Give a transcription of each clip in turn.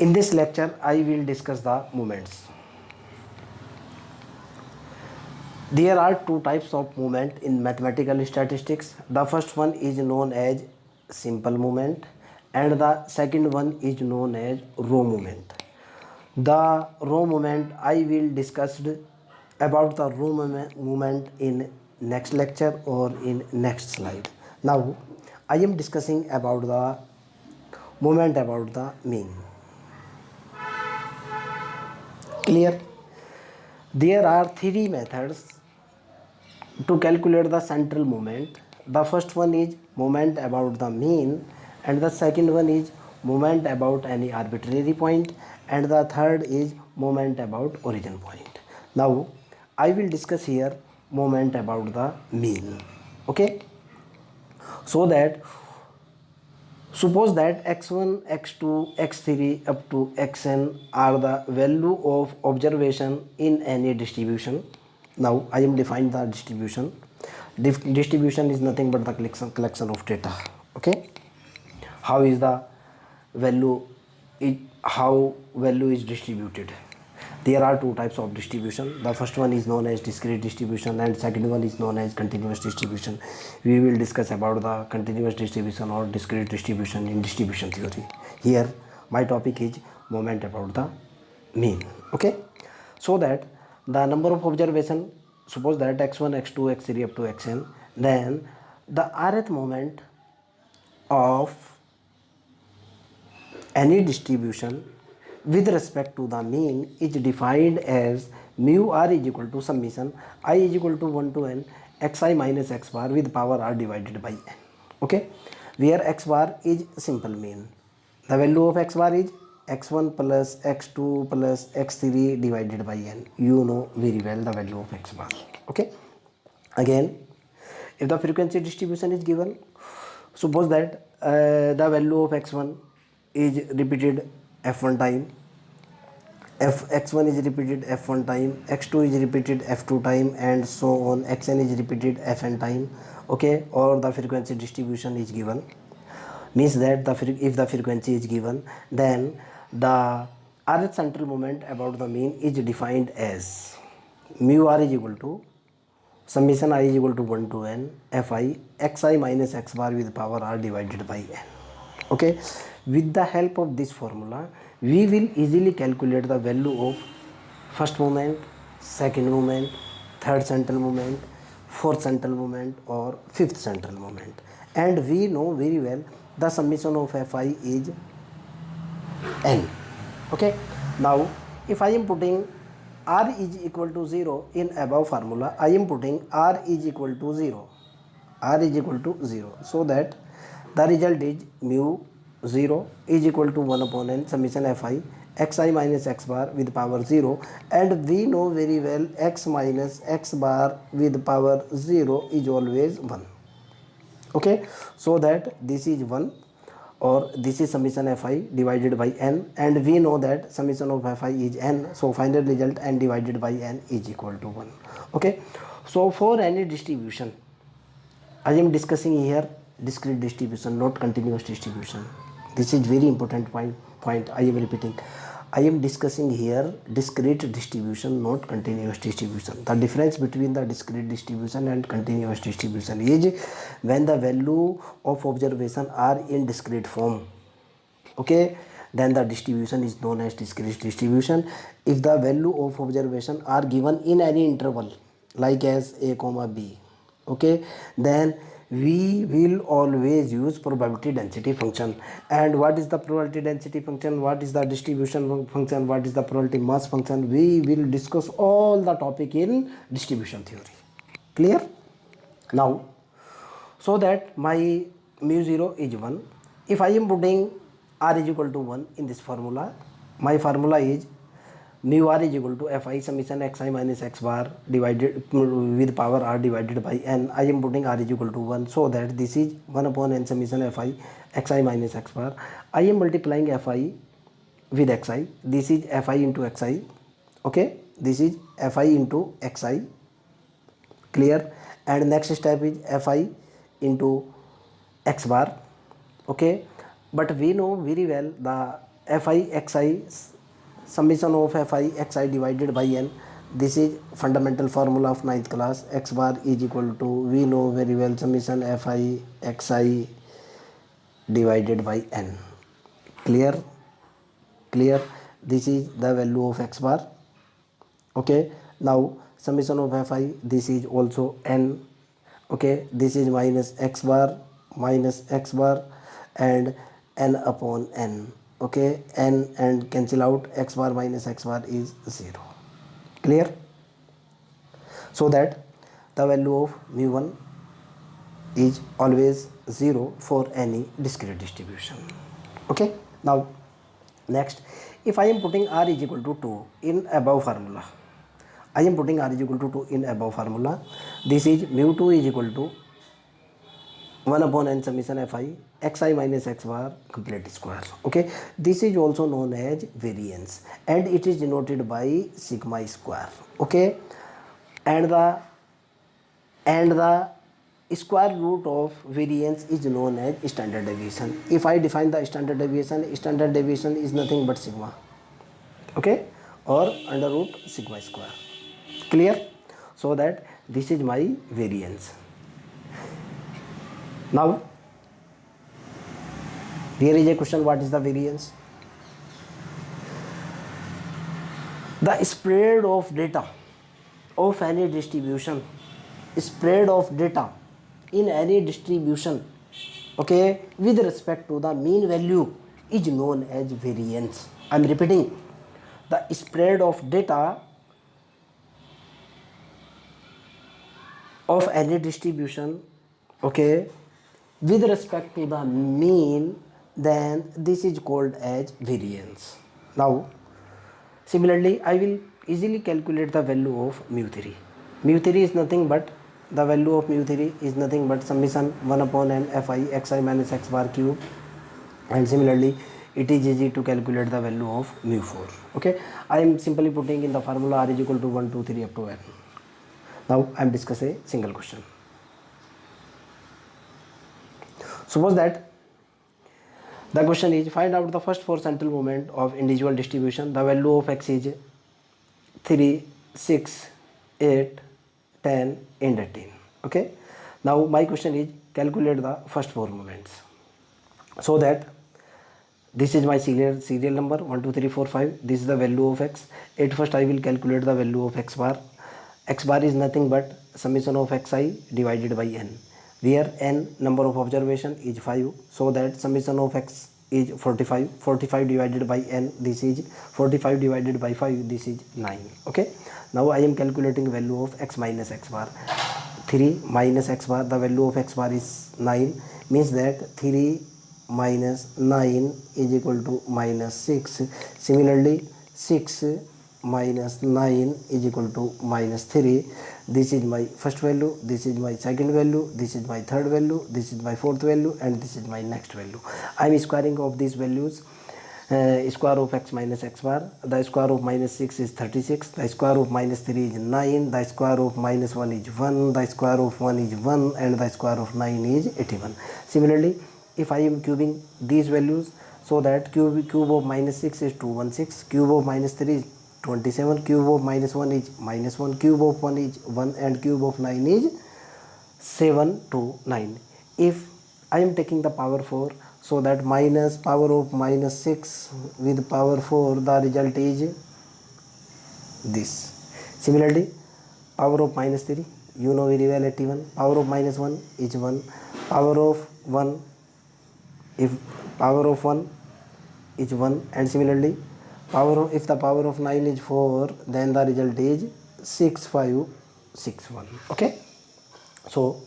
In this lecture, I will discuss the movements. There are two types of movement in mathematical statistics. The first one is known as simple movement and the second one is known as row movement. The row movement I will discuss about the row movement in next lecture or in next slide. Now I am discussing about the movement about the mean. Clear? There are three methods to calculate the central moment. The first one is moment about the mean, and the second one is moment about any arbitrary point, and the third is moment about origin point. Now I will discuss here moment about the mean. Okay, so that suppose that x1, x2, x3 up to xn are the value of observation in any distribution. Now I am defining the distribution. Distribution is nothing but the collection of data. Okay, how is the value how value is distributed? There are two types of distribution. The first one is known as discrete distribution and second one is known as continuous distribution. We will discuss about the continuous distribution or discrete distribution in distribution theory. Here my topic is moment about the mean. Okay, so that the number of observation, suppose that x1, x2, x3 up to xn, then the rth moment of any distribution with respect to the mean is defined as mu r is equal to summation I is equal to 1 to n xi minus x bar with power r divided by n. Okay, where x bar is simple mean. The value of x bar is x1 plus x2 plus x3 divided by n. You know very well the value of x bar. Okay, again if the frequency distribution is given, suppose that the value of x1 is repeated f1 time, x1 is repeated f1 time, x2 is repeated f2 time, and so on, xn is repeated fn time. Okay, or the frequency distribution is given, means that if the frequency is given, then the rth central moment about the mean is defined as mu r is equal to summation I is equal to 1 to n fi xi minus x bar with power r divided by n. Okay, with the help of this formula we will easily calculate the value of first moment, second moment, third central moment, fourth central moment or fifth central moment, and we know very well the summation of fi is n. Okay, now if I am putting r is equal to 0 in above formula, I am putting r is equal to 0, r is equal to 0, so that the result is mu 0 is equal to 1 upon n summation fi xi minus x bar with power 0, and we know very well x minus x bar with power 0 is always 1. Okay, so that this is 1 or this is summation fi divided by n, and we know that summation of fi is n, so final result n divided by n is equal to 1. Okay, so for any distribution I am discussing here discrete distribution, not continuous distribution. This is very important point I am repeating. I am discussing here discrete distribution, not continuous distribution. The difference between the discrete distribution and continuous distribution is when the value of observation are in discrete form. Okay, then the distribution is known as discrete distribution. If the value of observation are given in any interval like as a comma b, okay, then we will always use probability density function. And what is the probability density function, what is the distribution function, what is the probability mass function, we will discuss all the topic in distribution theory. Clear? Now, so that my mu 0 is 1, if I am putting r is equal to 1 in this formula, my formula is mu r is equal to fi summation xi minus x bar divided with power r divided by n. I am putting r is equal to 1, so that this is 1 upon n summation fi xi minus x bar. I am multiplying fi with xi, this is fi into xi. Okay, this is fi into xi. Clear? And next step is fi into x bar. Okay, but we know very well the fi xi, summation of fi xi divided by n. This is fundamental formula of ninth class. X bar is equal to, we know very well, summation fi xi divided by n. Clear? Clear? This is the value of x bar. Okay, now summation of fi, this is also n. Okay, this is minus x bar and n upon n. Okay, n and cancel out, x bar minus x bar is 0. Clear? So that the value of mu1 is always 0 for any discrete distribution. Okay, now next, if I am putting r is equal to 2 in above formula, I am putting r is equal to 2 in above formula. This is mu2 is equal to 1 upon n summation fi xi minus x bar complete square. Okay, this is also known as variance and it is denoted by sigma square. Okay, and the square root of variance is known as standard deviation. If I define the standard deviation is nothing but sigma. Okay, or under root sigma square. Clear? So that this is my variance. Now here is a question, what is the variance? The spread of data of any distribution, spread of data in any distribution, okay, with respect to the mean value is known as variance. I am repeating, the spread of data of any distribution, okay, with respect to the mean, then this is called as variance. Now similarly, I will easily calculate the value of mu3. Mu3 is nothing but, the value of mu3 is nothing but summation 1 upon n fi xi minus x bar cube, and similarly it is easy to calculate the value of mu4. Okay, I am simply putting in the formula r is equal to 1 2 3 up to n. Now I am discussing a single question. Suppose that the question is, find out the first 4 central moment of individual distribution. The value of x is 3, 6, 8, 10 and 18. Okay, now my question is, calculate the first 4 moments. So that this is my serial number 1 2 3 4 5. This is the value of x. At first I will calculate the value of x bar. X bar is nothing but summation of xi divided by n, where n number of observation is 5, so that summation of x is 45. 45 divided by n, this is 45 divided by 5, this is 9. Okay, now I am calculating value of x minus x bar. 3 minus x bar, the value of x bar is 9, means that 3 minus 9 is equal to minus 6. Similarly 6 minus 9 is equal to minus 3. This is my first value, this is my second value, this is my third value, this is my fourth value, and this is my next value. I am squaring of these values. Square of x minus x bar, the square of minus 6 is 36, the square of minus 3 is 9, the square of minus 1 is 1, the square of 1 is 1, and the square of 9 is 81. Similarly, if I am cubing these values, so that cube of minus 6 is 216, cube of minus 3 is 27, cube of minus 1 is minus 1, cube of 1 is 1, and cube of 9 is 729. If I am taking the power 4, so that minus power of minus 6 with power 4, the result is this. Similarly, power of minus 3, you know very well, 81. Power of minus 1 is 1. Power of 1, if power of 1 is 1, and similarly if the power of 9 is 4, then the result is 6561. Okay, so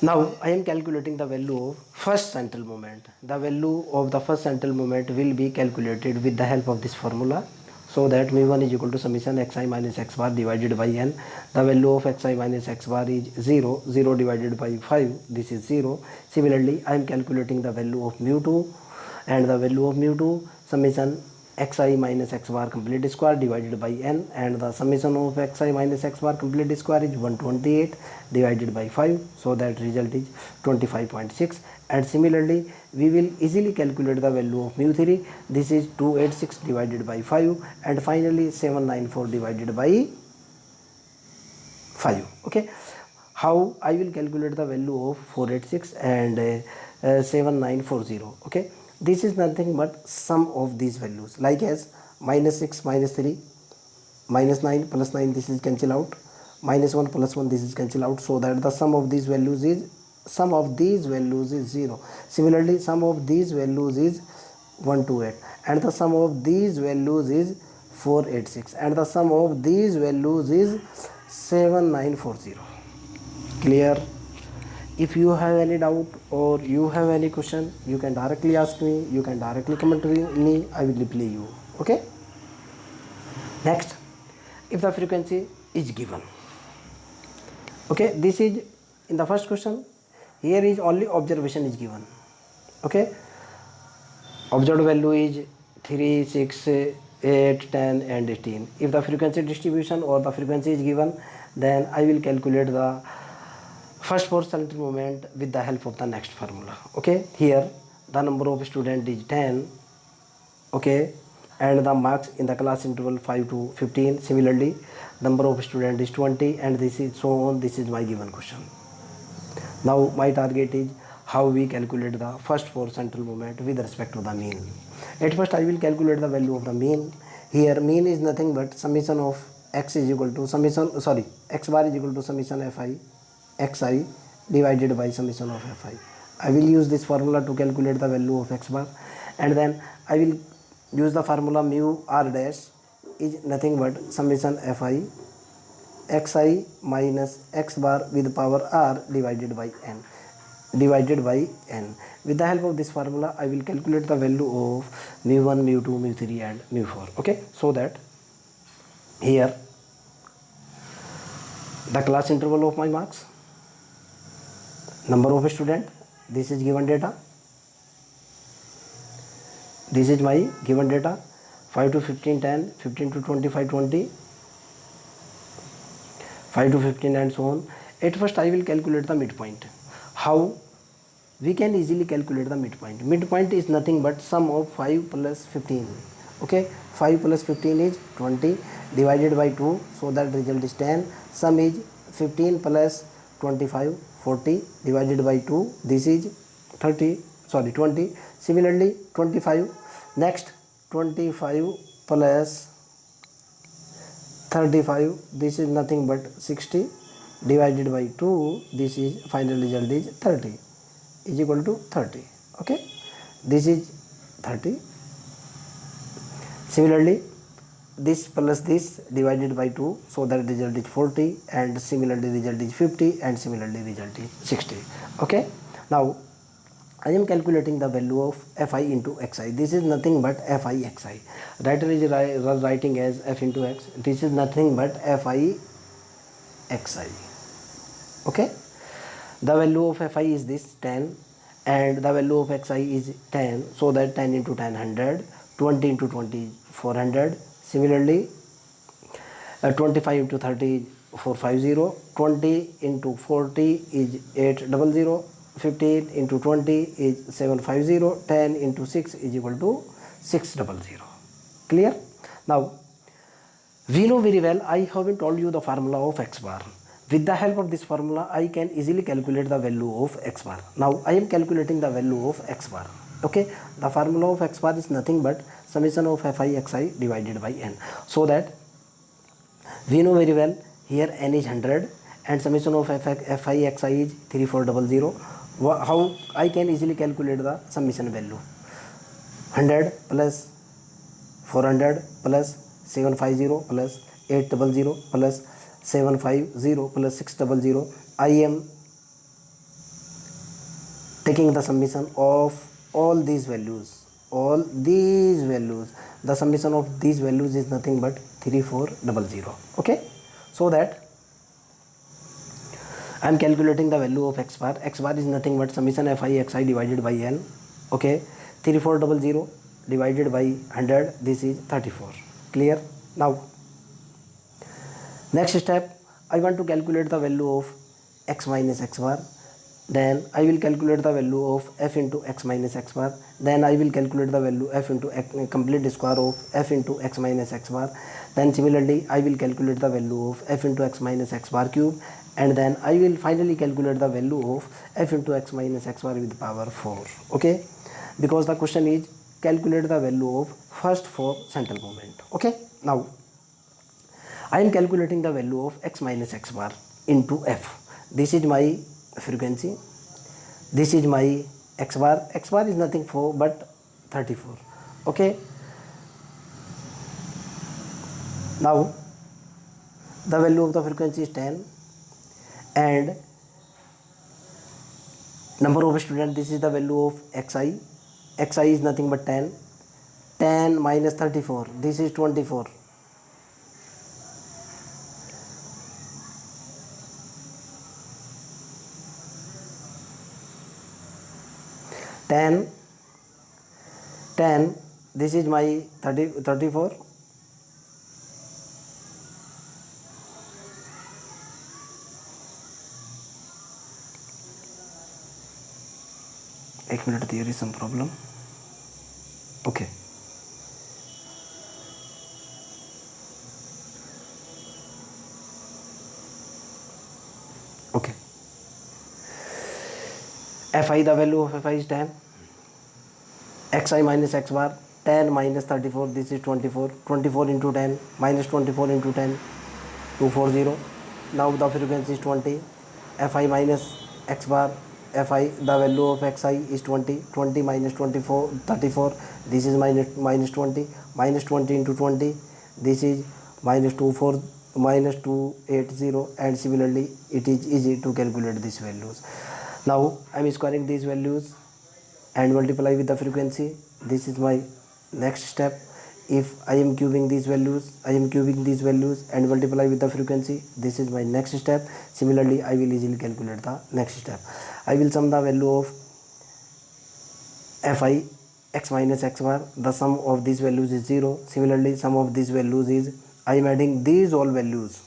now I am calculating the value of first central moment. The value of the first central moment will be calculated with the help of this formula, so that mu1 is equal to summation xi minus x bar divided by n. The value of xi minus x bar is 0. 0 divided by 5, this is 0. Similarly, I am calculating the value of mu2, and the value of mu2 summation xi minus x bar complete square divided by n, and the summation of xi minus x bar complete square is 128 divided by 5, so that result is 25.6, And similarly we will easily calculate the value of mu3. This is 286 divided by 5, and finally 794 divided by 5. Okay, how I will calculate the value of 486 and 7940. Okay, this is nothing but sum of these values, like as -6 -3 -9 +9, this is cancel out, -1 +1, this is cancel out, so that the sum of these values is 0. Similarly, sum of these values is 128, and the sum of these values is 486, and the sum of these values is 7940. Clear? If you have any doubt or you have any question, you can directly ask me, you can directly comment to me, I will reply you. Okay, next, if the frequency is given. Okay, this is in the first question. Here is only observation is given. Okay, observed value is 3, 6, 8, 10 and 18. If the frequency distribution or the frequency is given, then I will calculate the first force center moment with the help of the next formula. Okay, here the number of student is 10. Okay, and the marks in the class interval 5 to 15. Similarly, number of student is 20, and this is so on. This is my given question. Now my target is how we calculate the first force central moment with respect to the mean. At first I will calculate the value of the mean. Here mean is nothing but summation of x is equal to x bar is equal to summation fi xi divided by summation of fi. I will use this formula to calculate the value of x bar, and then I will use the formula mu r dash is nothing but summation fi xi minus x bar with power r divided by n. With the help of this formula, I will calculate the value of mu1, mu2, mu3 and mu4. Okay, so that here the class interval of my marks, number of student, this is given data, this is my given data, 5 to 15 10, 15 to 25 20, 5 to 15 and so on. At first I will calculate the midpoint. How we can easily calculate the midpoint? Midpoint is nothing but sum of 5 plus 15. Okay, 5 plus 15 is 20 divided by 2, so that result is 10. Sum is 15 plus 25, 40 divided by 2, this is 20. Similarly 25, next 25 plus 35, this is nothing but 60 divided by 2, this is final result is 30 is equal to 30. Okay, this is 30. Similarly this plus this divided by 2, so that result is 40, and similarly result is 50, and similarly result is 60. Okay, now I am calculating the value of fi into xi. This is nothing but fi xi. Writer is writing as f into x. This is nothing but fi xi. Okay, the value of fi is this 10, and the value of xi is 10, so that 10 into 10 100, 20 into 20 400. Similarly 25 into 30 is 450, 20 into 40 is 800, 15 into 20 is 750, 10 into 6 is equal to 600. Clear? Now we know very well, I haven't told you the formula of x bar. With the help of this formula, I can easily calculate the value of x bar. Now I am calculating the value of x bar. Okay, the formula of x bar is nothing but summation of fi xi divided by n. So that we know very well, here n is 100 and summation of fi xi is 3400. How I can easily calculate the summation value? 100 plus 400 plus 750 plus 800 plus 750 plus 600. I am taking the summation of all these values. The summation of these values is nothing but 3400. Okay, so that I am calculating the value of x bar. X bar is nothing but summation fi xi divided by n. Okay, 3400 divided by 100, this is 34. Clear? Now next step, I want to calculate the value of x minus x bar. then I will calculate the value of f into x minus x bar, then I will calculate the value f into x, complete square of f into x minus x bar, then similarly I will calculate the value of f into x minus x bar cube, and then I will finally calculate the value of f into x minus x bar with power 4. Okay, because the question is calculate the value of first 4 central moment. Okay, now I am calculating the value of x minus x bar into f. This is my frequency, this is my x bar is nothing for but 34. Okay, now the value of the frequency is 10, and number of students, this is the value of xi is nothing but 10 minus 34, this is 24. 10, this is my 34, एक minute, there is some problem. Okay, okay, fi, the value of fi is 10, xi minus x bar 10 minus 34, this is 24, 24 into 10 minus 24 into 10, 240. Now the frequency is 20, fi minus x bar, fi, the value of xi is 20, 20 minus 24, 34, this is minus 20, minus 20 into 20, this is minus 280, and similarly it is easy to calculate these values. Now I am squaring these values and multiply with the frequency. This is my next step. If I am cubing these values and multiply with the frequency, this is my next step. Similarly, I will easily calculate the next step. I will sum the value of fi x minus x bar. The sum of these values is 0. Similarly, sum of these values is, I am adding these all values.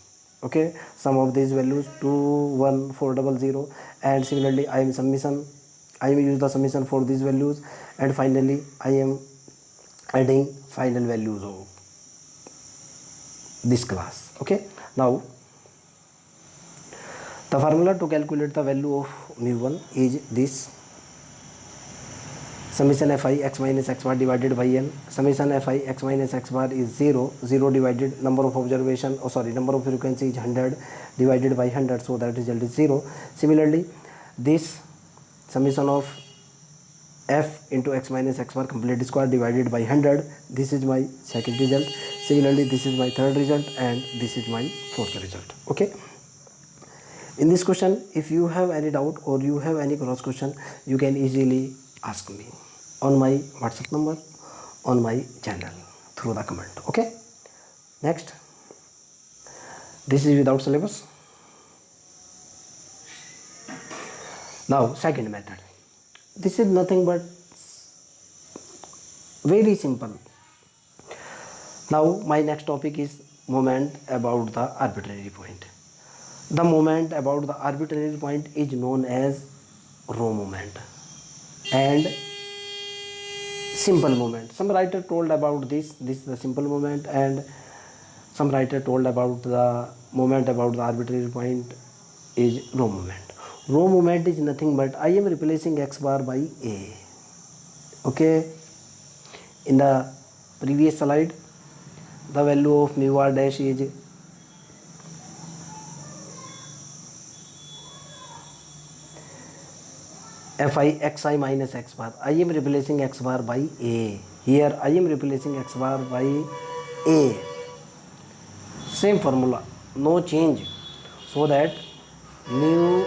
Okay, sum of these values 21400, and similarly I am use the summation for these values, and finally I am adding final values of this class. Okay, now the formula to calculate the value of mu1 is this: summation fi x minus x bar divided by n. Summation fi x minus x bar is 0 divided number of frequency is 100 divided by 100, so that result is 0. Similarly, this summation of f into x minus x bar complete square divided by 100, this is my second result. Similarly, this is my third result, and this is my fourth result. Okay, in this question, if you have any doubt or you have any cross question, you can easily ask me on my WhatsApp number, on my channel, through the comment. Okay, next, this is without syllabus. Now second method, this is nothing but very simple. Now my next topic is moment about the arbitrary point. The moment about the arbitrary point is known as row moment and simple moment. Some writer told about this is the simple moment, and some writer told about the moment about the arbitrary point is row moment. Row moment is nothing but I am replacing x bar by a. Okay, in the previous slide, the value of mu r dash is fi xi minus x bar. I am replacing x bar by a. Here I am replacing x bar by a. Same formula, no change, so that mu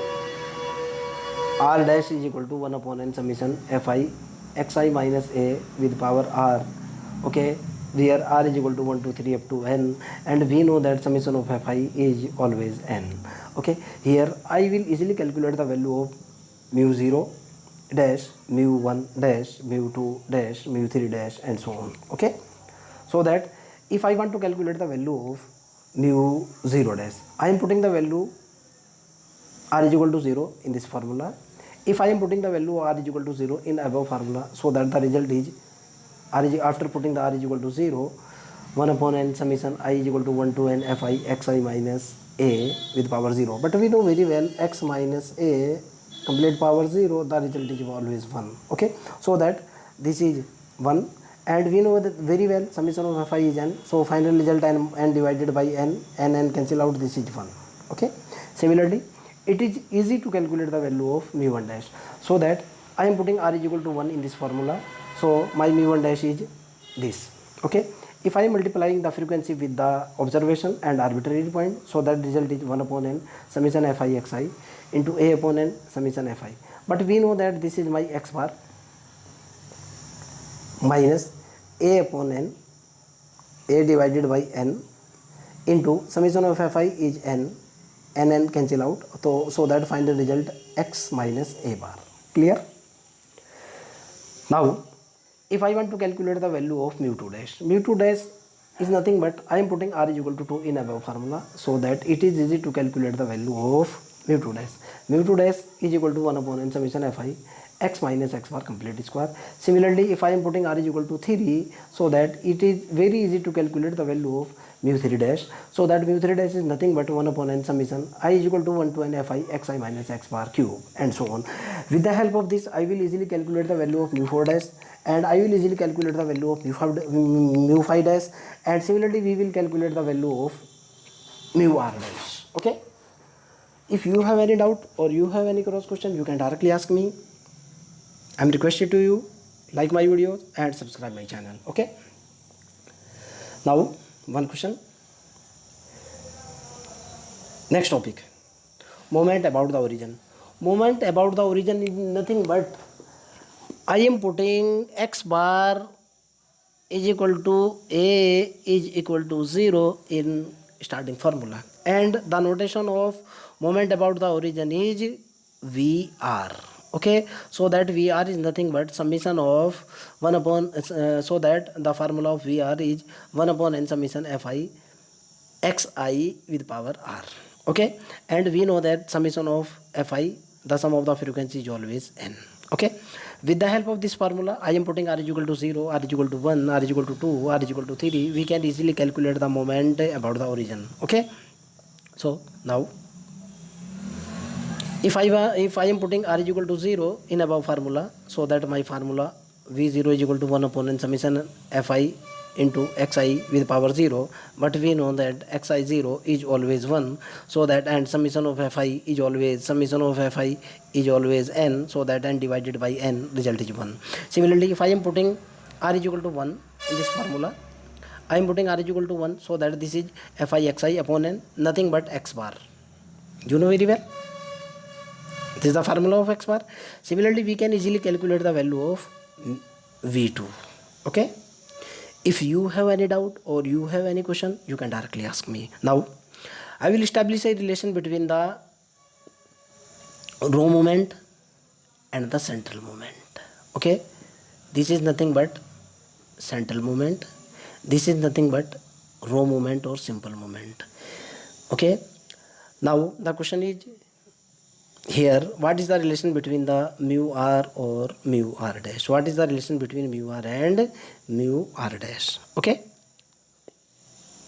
r dash is equal to 1 upon n summation fi xi minus a with power r. Okay, where r is equal to 1 2 3 up to n, and we know that summation of fi is always n. Okay, here I will easily calculate the value of mu 0 dash, mu 1 dash, mu 2 dash, mu 3 dash, and so on. Okay, so that if I want to calculate the value of mu 0 dash, I am putting the value r is equal to 0 in this formula. If I am putting the value r is equal to 0 in above formula, so that the result is r is, after putting the r is equal to 0, 1 upon n summation I is equal to 1 to n fi xi minus a with power 0. But we know very well x minus a complete power 0, the result is always 1. Okay, so that this is 1, and we know that very well summation of fi is n, so final result n divided by n cancel out, this is 1. Okay, similarly it is easy to calculate the value of mu1 dash, so that I am putting r is equal to 1 in this formula, so my mu1 dash is this. Okay, if I am multiplying the frequency with the observation and arbitrary point, so that result is 1 upon n summation fi xi into a upon n summation fi. But we know that this is my x bar minus a upon n, a divided by n into summation of fi is n cancel out, so that find the result x minus a bar. Clear? Now if I want to calculate the value of mu2 dash is nothing but I am putting r is equal to 2 in above formula, so that it is easy to calculate the value of mu2 dash. Mu2 dash is equal to 1 upon n summation fi x minus x bar complete square. Similarly, if I am putting r is equal to 3, so that it is very easy to calculate the value of mu3 dash, so that mu3 dash is nothing but 1 upon n summation I is equal to 1 to n fi xi minus x bar cube, and so on. With the help of this, I will easily calculate the value of mu4 dash, and I will easily calculate the value of mu5 dash, and similarly we will calculate the value of mu r dash. Okay, if you have any doubt or you have any cross question, you can directly ask me. I am requested to you like my videos and subscribe my channel. Okay, now one question. Next topic, moment about the origin. Moment about the origin is nothing but I am putting x bar is equal to a is equal to 0 in starting formula, and the notation of moment about the origin is vr. Okay, so that vr is nothing but summation of 1 upon so that the formula of vr is 1 upon n summation fi xi with power r. Okay, and we know that summation of fi, the sum of the frequency is always n. Okay, with the help of this formula, I am putting r is equal to 0, r is equal to 1, r is equal to 2, r is equal to 3. We can easily calculate the moment about the origin. Okay, so now if I am putting r is equal to 0 in above formula, so that my formula v0 is equal to 1 upon n summation fi into xi with power 0, but we know that xi 0 is always 1, so that, and summation of fi is always n, so that n divided by n result is 1. Similarly, if I am putting r is equal to 1 in this formula, I am putting r is equal to 1, so that this is fi xi upon n, nothing but x bar. You know very well, this is the formula of x bar. Similarly, we can easily calculate the value of v2. Okay, if you have any doubt or you have any question, you can directly ask me. Now I will establish a relation between the row moment and the central moment. Okay, this is nothing but central moment, this is nothing but row moment or simple moment. Okay, now the question is here, what is the relation between the mu r or mu r dash? What is the relation between mu r and mu r dash? Okay,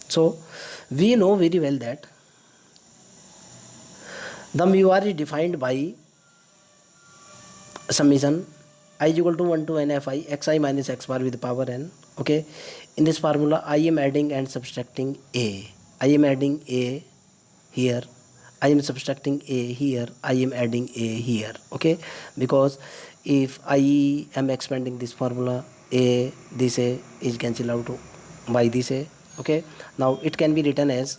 so we know very well that the mu r is defined by summation I is equal to 1 to n fi xi minus x bar with power n. Okay, in this formula I am adding and subtracting a. I am adding a here, I am subtracting a here, I am adding a here. Okay, because if I am expanding this formula, this a is cancelled out by this a. Okay, now it can be written as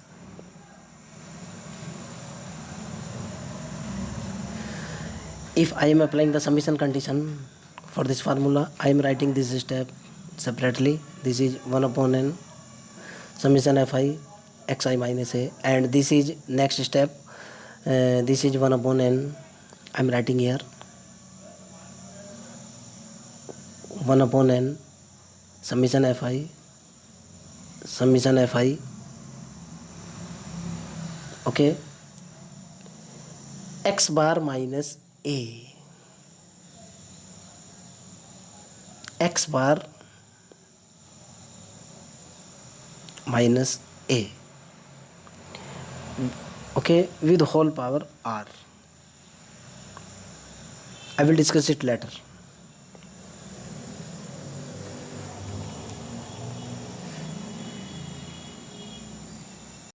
if I am applying the summation condition for this formula, I am writing this step separately. This is 1 upon n summation fi xi minus a, and this is next step. This is 1 upon n, I am writing here 1 upon n summation fi okay x bar minus a. x bar minus a, okay, with whole power r. I will discuss it later.